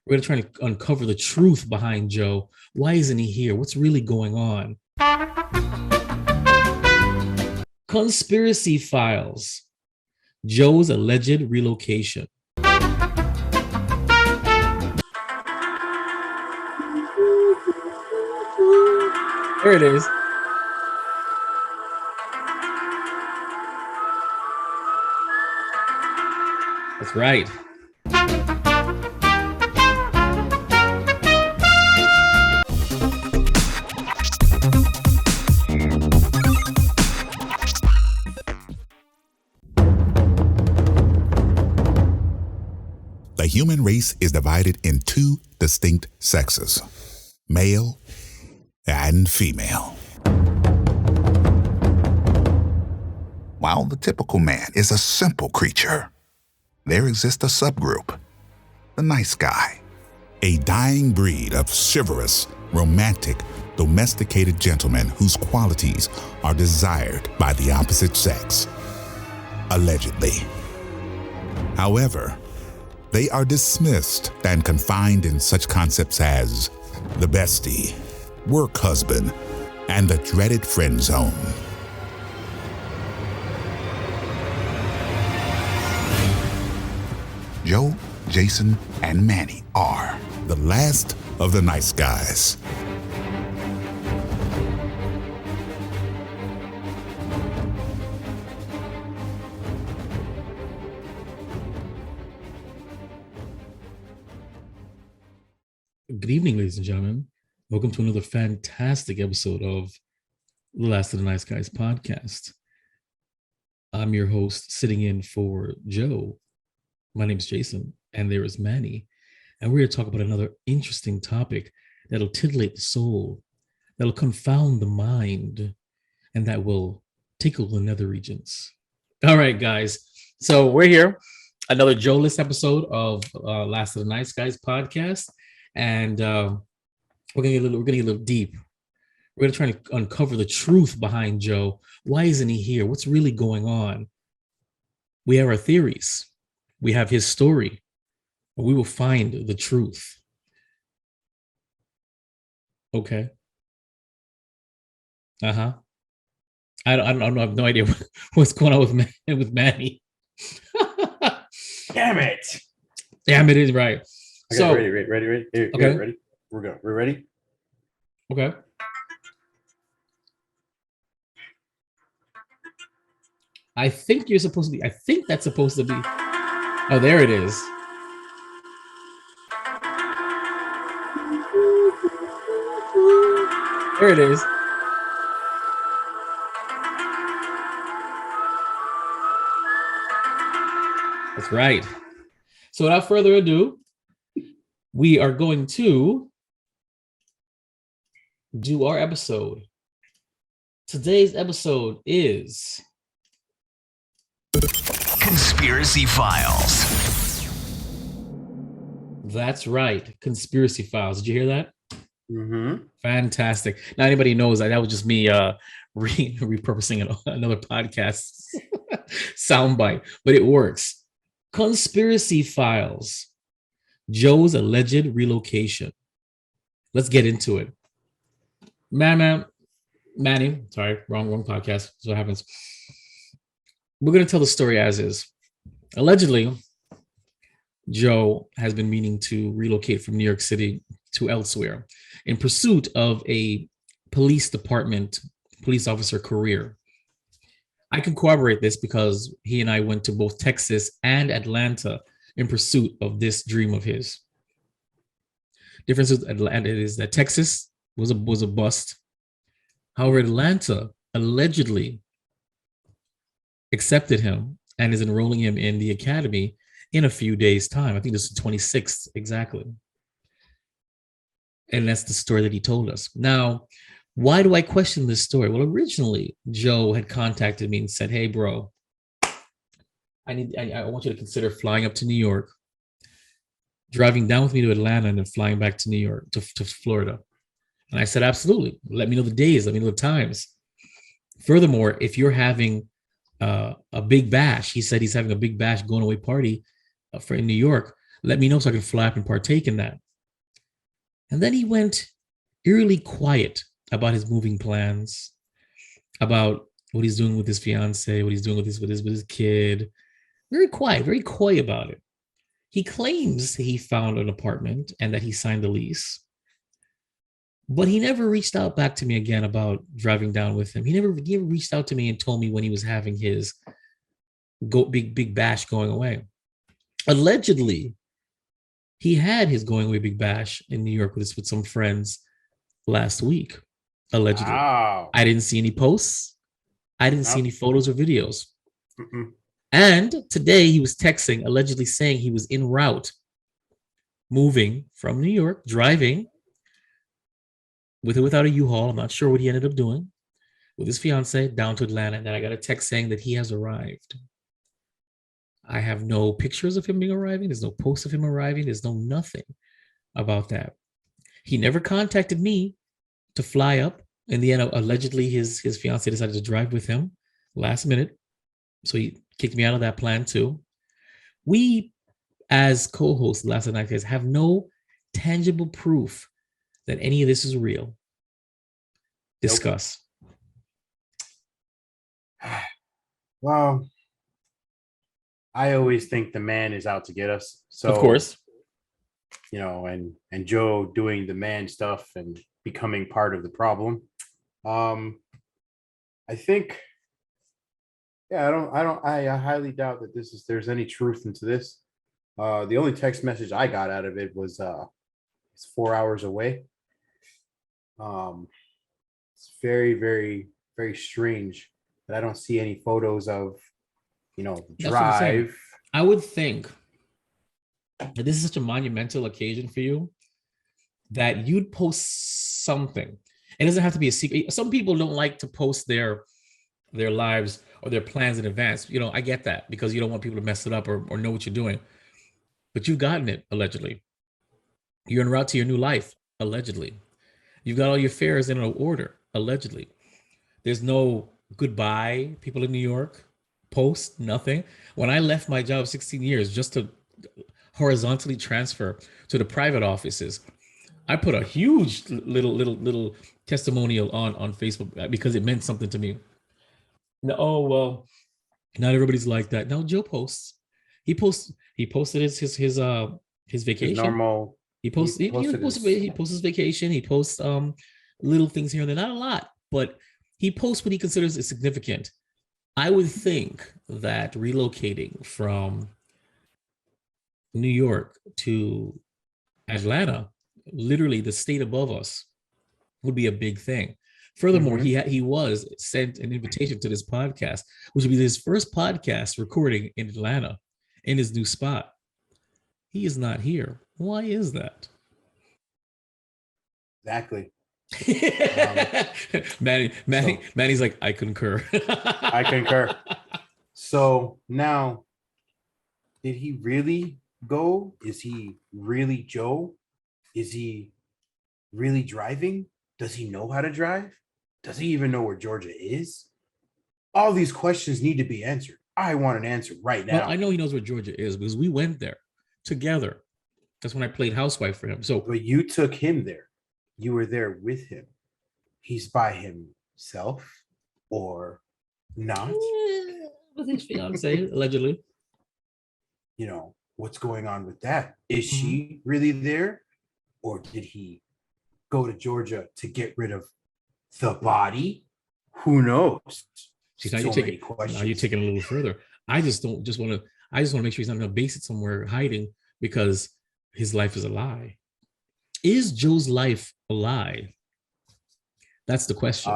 We're going to try to uncover the truth behind Joe. Why isn't he here? What's really going on? Conspiracy Files. Joe's alleged relocation. There it is. That's right. The human race is divided in two distinct sexes, male and female. While the typical man is a simple creature, there exists a subgroup, the nice guy, a dying breed of chivalrous, romantic, domesticated gentlemen whose qualities are desired by the opposite sex, allegedly. However, they are dismissed and confined in such concepts as the bestie, work husband, and the dreaded friend zone. Joe, Jason, and Manny are the last of the nice guys. Good evening, ladies and gentlemen. Welcome to another fantastic episode of The Last of the Nice Guys podcast. I'm your host, sitting in for Joe. My name is Jason, and there is Manny. And we're here to talk about another interesting topic that'll titillate the soul, that'll confound the mind, and that will tickle the nether regions. All right, guys. So we're here, another Joe List episode of Last of the Nice Guys podcast. And we're gonna get a little deep. We're gonna try to uncover the truth behind Joe. Why isn't he here? What's really going on? We have our theories. We have his story. But we will find the truth. Okay. I don't know. I have no idea what's going on with Manny. Damn it! Damn it is right. Okay, So ready. Here, okay. Ready. We're ready. Okay. I think that's supposed to be. Oh, there it is. There it is. That's right. So without further ado, we are going to do our episode. Today's episode is Conspiracy Files. That's right, Conspiracy Files. Did you hear that? Mm-hmm. Fantastic. Now anybody knows that was just me repurposing another podcast soundbite, but it works. Conspiracy Files. Joe's alleged relocation. Let's get into it. Manny, sorry, wrong podcast. That's what happens. We're going to tell the story as is. Allegedly, Joe has been meaning to relocate from New York City to elsewhere in pursuit of a police officer career. I can corroborate this because he and I went to both Texas and Atlanta in pursuit of this dream of his. Difference with Atlanta is that Texas was a bust. However, Atlanta allegedly accepted him and is enrolling him in the academy in a few days' time. I think this is the 26th exactly. And that's the story that he told us. Now, why do I question this story? Well, originally, Joe had contacted me and said, "Hey, bro, I want you to consider flying up to New York, driving down with me to Atlanta, and then flying back to New York, to Florida." And I said, absolutely. Let me know the days. Let me know the times. Furthermore, if you're having a big bash, he said he's having a big bash going away party in New York, Let me know so I can fly up and partake in that. And then he went eerily quiet about his moving plans, about what he's doing with his fiance, what he's doing with his kid. Very quiet, very coy about it. He claims he found an apartment and that he signed the lease, but he never reached out back to me again about driving down with him. He never reached out to me and told me when he was having his big bash going away. Allegedly, he had his going away big bash in New York with some friends last week. Allegedly, Wow. I didn't see any posts. I didn't see any photos or videos. Mm-mm. And today he was texting, allegedly saying he was en route, moving from New York, driving with or without a U-Haul. I'm not sure what he ended up doing with his fiance down to Atlanta. And then I got a text saying that he has arrived. I have no pictures of him arriving. There's no posts of him arriving. There's no nothing about that. He never contacted me to fly up. In the end, allegedly, his fiance decided to drive with him last minute. So he kicked me out of that plan too. We, as co-hosts, Last Night Guys, have no tangible proof that any of this is real. Discuss. Well, I always think the man is out to get us. So Of course. you know, and Joe doing the man stuff and becoming part of the problem. I think, yeah, I highly doubt that there's any truth into this. The only text message I got out of it was it's 4 hours away. It's very, very, very strange that I don't see any photos of, the That's what I'm saying. drive. I would think that this is such a monumental occasion for you that you'd post something. It doesn't have to be a secret. Some people don't like to post their lives or their plans in advance. I get that because you don't want people to mess it up or know what you're doing. But you've gotten it, allegedly. You're en route to your new life, allegedly. You've got all your fares in order, allegedly. There's no goodbye, people in New York, post, nothing. When I left my job 16 years just to horizontally transfer to the private offices, I put a huge little testimonial on Facebook because it meant something to me. No, well, not everybody's like that. Now Joe posts. He posted his vacation. His normal. He posts he posts his vacation. He posts little things here and there. Not a lot, but he posts what he considers is significant. I would think that relocating from New York to Atlanta, literally the state above us, would be a big thing. Furthermore, he was sent an invitation to this podcast, which would be his first podcast recording in Atlanta in his new spot. He is not here. Why is that? Exactly. Manny's like, I concur. I concur. So now, did he really go? Is he really Joe? Is he really driving? Does he know how to drive? Does he even know where Georgia is? All these questions need to be answered. I want an answer right now. Well, I know he knows where Georgia is because we went there together. That's when I played housewife for him. So, but you took him there. You were there with him. He's by himself or not? With his fiance, allegedly. What's going on with that? Is she really there? Or did he go to Georgia to get rid of the body? Who knows? See, now you're taking it a little further. I just want to make sure he's not going to base it somewhere hiding because his life is a lie. Is Joe's life a lie? That's the question.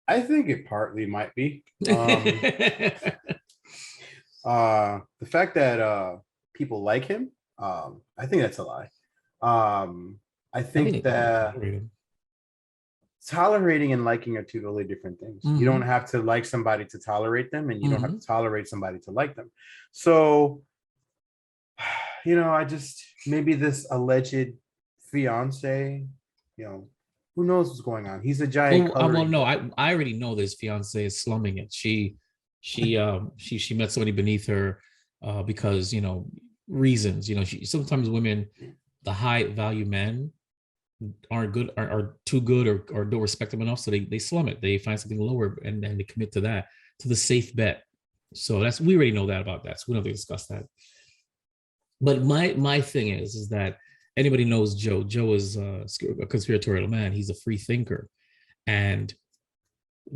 I think it partly might be. The fact that people like him, I think that's a lie. I think that tolerating and liking are two totally different things. You don't have to like somebody to tolerate them, and you don't have to tolerate somebody to like them. So, I just, maybe this alleged fiance, who knows what's going on? He's a giant. No, I already know this fiance is slumming it. She met somebody beneath her because reasons. Sometimes women, the high value men aren't good, are too good, or don't respect them enough, so they slum it. They find something lower and they commit to that, to the safe bet. So we already know that about that, so we don't have to discuss that. But my thing is that anybody knows Joe. Joe is a conspiratorial man. He's a free thinker. And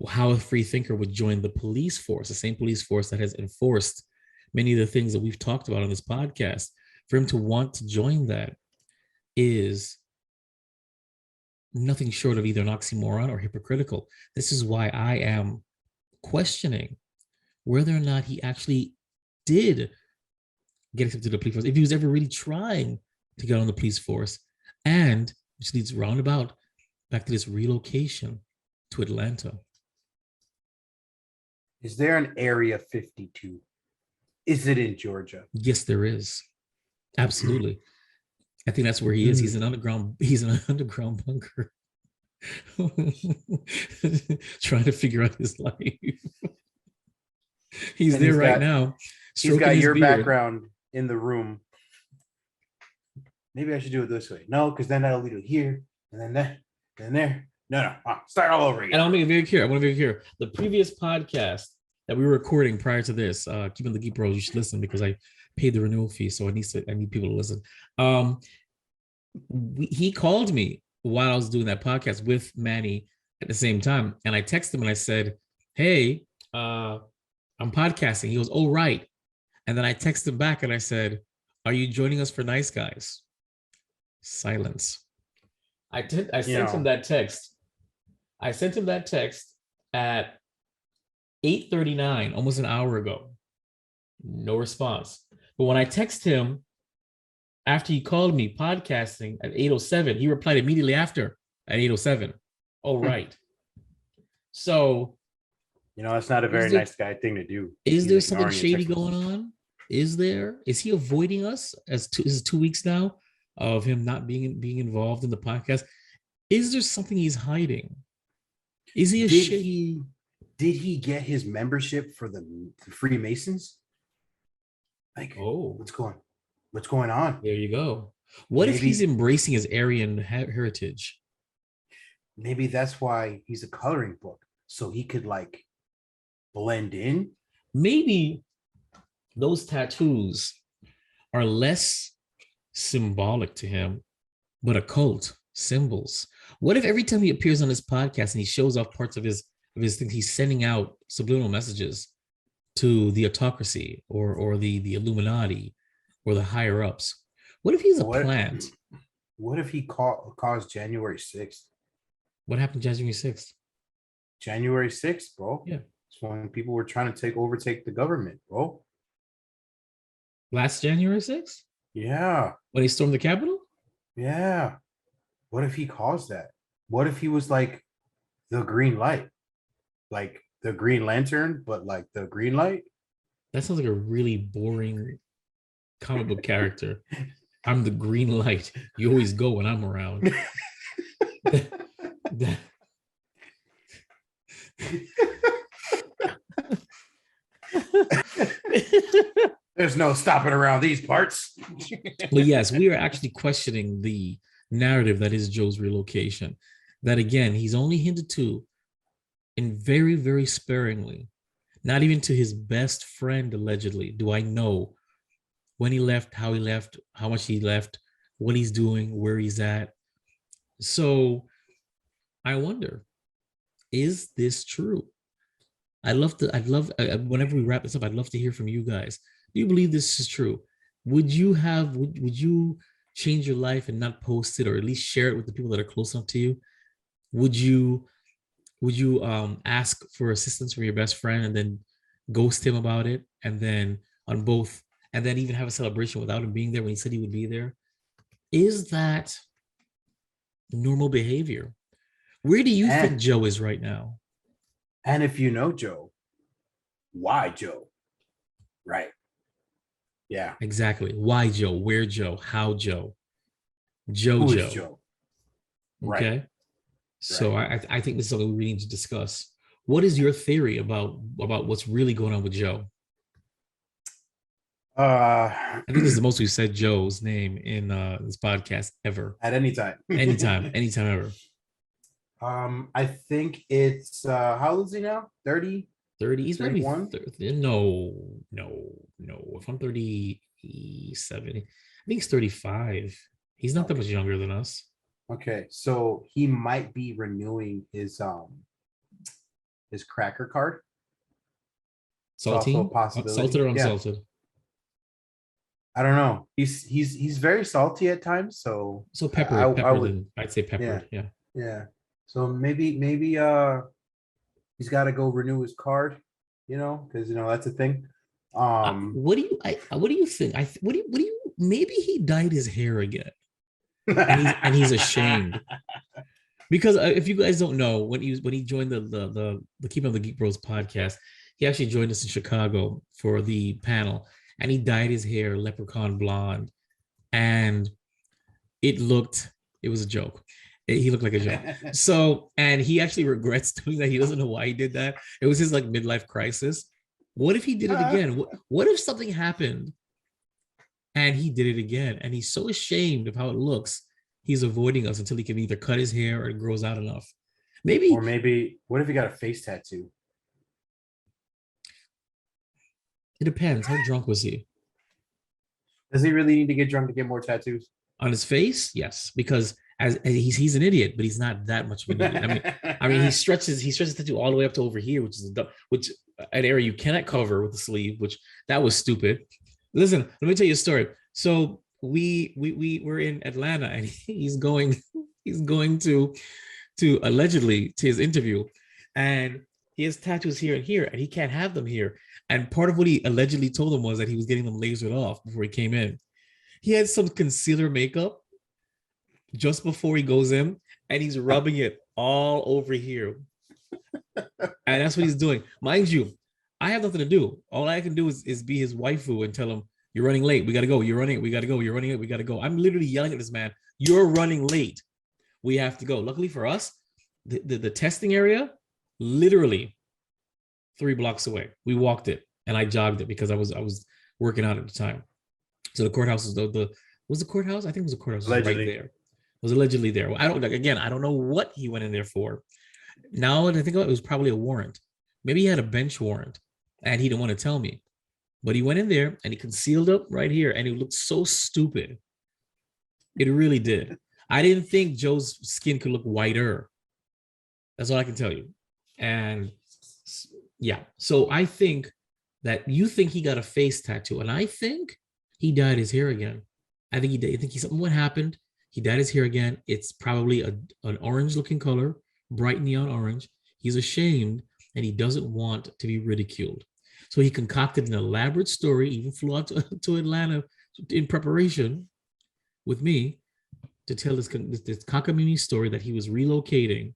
how a free thinker would join the police force, the same police force that has enforced many of the things that we've talked about on this podcast, for him to want to join that is nothing short of either an oxymoron or hypocritical. This is why I am questioning whether or not he actually did get accepted to the police force, if he was ever really trying to get on the police force, and which leads roundabout back to this relocation to Atlanta. Is there an Area 52? Is it in Georgia? Yes, there is. Absolutely. I think that's where he is. He's in an underground bunker. Trying to figure out his life. He's there right now. He's got your background in the room. Maybe I should do it this way. No, because then that'll lead to here, and then there, and there. No. Start all over again. And I'll make it very clear. I want to make it clear. The previous podcast that we were recording prior to this, Keeping the Geek Bros, you should listen, because I paid the renewal fee, so I need people to listen. He called me while I was doing that podcast with Manny at the same time, and I texted him and I said, "Hey, I'm podcasting." He goes, "Oh, right." And then I texted him back and I said, "Are you joining us for Nice Guys?" Silence. I sent him that text. I sent him that text at 8:39, almost an hour ago. No response. But when I text him after he called me podcasting at 8:07, he replied immediately after at 8:07. Oh, right. So, that's not a very nice guy thing to do. Is there something shady going on? Is he avoiding us? This is 2 weeks now of him not being involved in the podcast. Is there something he's hiding? Is he did he get his membership for the Freemasons? Like, what's going on? There you go. What if he's embracing his Aryan heritage? Maybe that's why he's a coloring book, so he could like blend in. Maybe those tattoos are less symbolic to him, but occult symbols. What if every time he appears on this podcast and he shows off parts of his thing, he's sending out subliminal messages to the autocracy or the Illuminati or the higher ups? What if he's a plant? What if he caused January 6th? What happened January 6th? January 6th, bro. Yeah. It's when people were trying to overtake the government, bro. Last January 6th? Yeah. When he stormed the Capitol? Yeah. What if he caused that? What if he was like the green light? Like the Green Lantern, but like the green light? That sounds like a really boring comic book character. I'm the green light. You always go when I'm around. There's no stopping around these parts. But yes, we are actually questioning the narrative that is Joe's relocation. That again, he's only hinted to, and very, very sparingly, not even to his best friend, allegedly, do I know when he left, how much he left, what he's doing, where he's at. So I wonder, is this true? Whenever we wrap this up, I'd love to hear from you guys. Do you believe this is true? Would you change your life and not post it, or at least share it with the people that are close enough to you? Would you ask for assistance from your best friend and then ghost him about it, and then even have a celebration without him being there when he said he would be there? Is that normal behavior? Where do you think Joe is right now? And if you know Joe, why Joe? Right. Yeah. Exactly. Why Joe? Where Joe? How Joe? Joe. Joe? Okay. Right. So I think this is something we need to discuss. What is your theory about what's really going on with Joe? I think this is the most we've said Joe's name in this podcast ever. At any time. Anytime ever. I think it's how old is he now? 30? 30. He's maybe 31? 30. No. If I'm 37, I think he's 35. He's not that much younger than us. Okay, so he might be renewing his cracker card. Salty? Also a possibility. Salted or Yeah. unsalted? I don't know. He's very salty at times, so Pepper. I'd say peppered. Yeah. Yeah. So maybe he's got to go renew his card, because that's a thing. What do you think? What do you? Maybe he dyed his hair again, and he's ashamed. Because if you guys don't know, when he joined the Keeping Up the Geek Bros podcast, he actually joined us in Chicago for the panel, and he dyed his hair leprechaun blonde, and it was a joke. He looked like a joke. So, and he actually regrets doing that. He doesn't know why he did that. It was his like midlife crisis. What if he did it again? What if something happened and he did it again? And he's so ashamed of how it looks, he's avoiding us until he can either cut his hair or it grows out enough. Maybe, what if he got a face tattoo? It depends. How drunk was he? Does he really need to get drunk to get more tattoos? On his face? Yes, because as he's an idiot, but he's not that much of an idiot. I mean, he stretches the tattoo all the way up to over here, which is an area you cannot cover with the sleeve, which that was stupid. Listen, let me tell you a story. So we were in Atlanta, and he's going to allegedly to his interview, and he has tattoos here and here, and he can't have them here. And part of what he allegedly told him was that he was getting them lasered off before he came in. He had some concealer makeup just before he goes in, and he's rubbing it all over here. And that's what he's doing. Mind you, I have nothing to do. All I can do is be his waifu and tell him, you're running late. We got to go. You're running. We got to go. You're running late. We got to go. I'm literally yelling at this man. You're running late. We have to go. Luckily for us, the testing area, literally 3 blocks away. We walked it, and I jogged it because I was working out at the time. So the courthouse was was the courthouse? I think it was the courthouse. Allegedly. Right there. Was allegedly there. I don't know what he went in there for. Now that I think about it, it was probably a warrant. Maybe he had a bench warrant and he didn't want to tell me. But he went in there and he concealed up right here, and it looked so stupid. It really did. I didn't think Joe's skin could look whiter. That's all I can tell you. And yeah, so I think that you think he got a face tattoo, and I think he dyed his hair again. I think he did. I think something what happened. He dyed his hair again. It's probably an orange looking color, bright neon orange. He's ashamed and he doesn't want to be ridiculed. So he concocted an elaborate story, even flew out to Atlanta in preparation with me to tell this cockamamie story that he was relocating.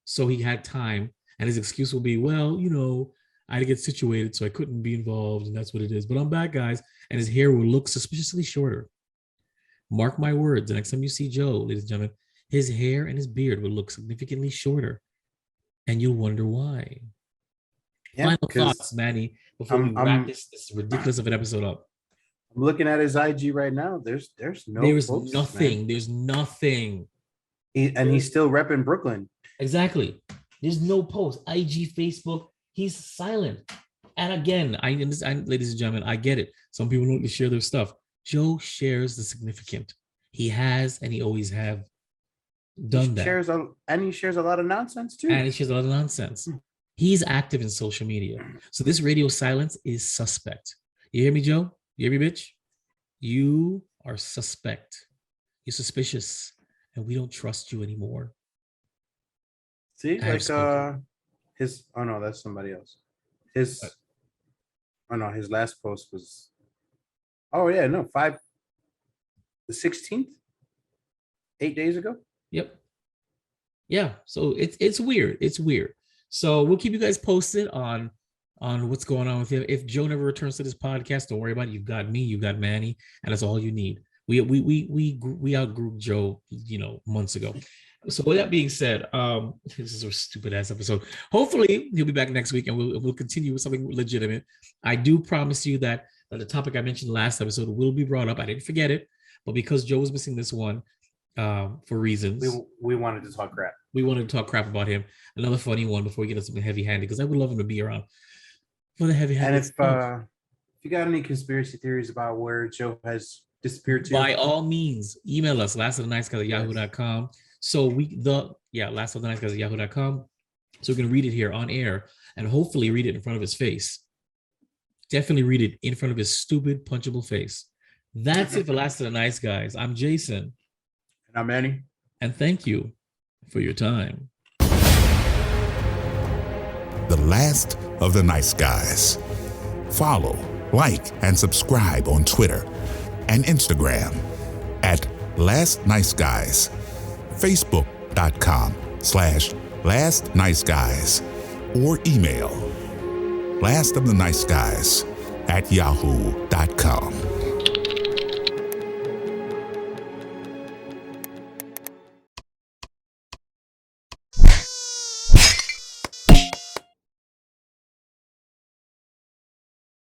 So he had time, and his excuse will be, well, I had to get situated, so I couldn't be involved, and that's what it is. But I'm back, guys, and his hair will look suspiciously shorter. Mark my words, the next time you see Joe, ladies and gentlemen, his hair and his beard will look significantly shorter, and you'll wonder why. Yeah, Final thoughts, Manny, before we wrap this ridiculous of an episode up. I'm looking at his IG right now. There's posts, nothing. man. There's nothing. And he's still repping Brooklyn. Exactly. There's no post. IG, Facebook. He's silent. And again, I understand, ladies and gentlemen, I get it. Some people don't share their stuff. Joe shares the significant. He has, and he always have done that. He shares a lot of nonsense too. And he shares a lot of nonsense. He's active in social media. So this radio silence is suspect. You hear me, Joe? You hear me, bitch? You are suspect. You're suspicious. And we don't trust you anymore. See, like his that's somebody else. His last post was the 16th, 8 days ago. Yep. Yeah. So it's weird. It's weird. So we'll keep you guys posted on what's going on with him. If Joe never returns to this podcast, don't worry about it. You've got me, you've got Manny, and that's all you need. We outgrew Joe, months ago. So with that being said, this is a stupid ass episode. Hopefully he'll be back next week, and we'll continue with something legitimate. I do promise you that the topic I mentioned last episode will be brought up. I didn't forget it, but because Joe was missing this one for reasons, we wanted to talk crap. We wanted to talk crap about him. Another funny one before we get into something heavy-handed, because I would love him to be around for the heavy-handed. And if you got any conspiracy theories about where Joe has disappeared to, by all means, email us, lastoftheniceguys@yahoo.com. So lastoftheniceguys@yahoo.com. So we can read it here on air and hopefully read it in front of his face. Definitely read it in front of his stupid, punchable face. That's it for Last of the Nice Guys. I'm Jason. And I'm Manny. And thank you for your time. The Last of the Nice Guys. Follow, like, and subscribe on Twitter and Instagram at Last Nice Guys, Facebook.com/Last Nice Guys, or email lastoftheniceguys@yahoo.com.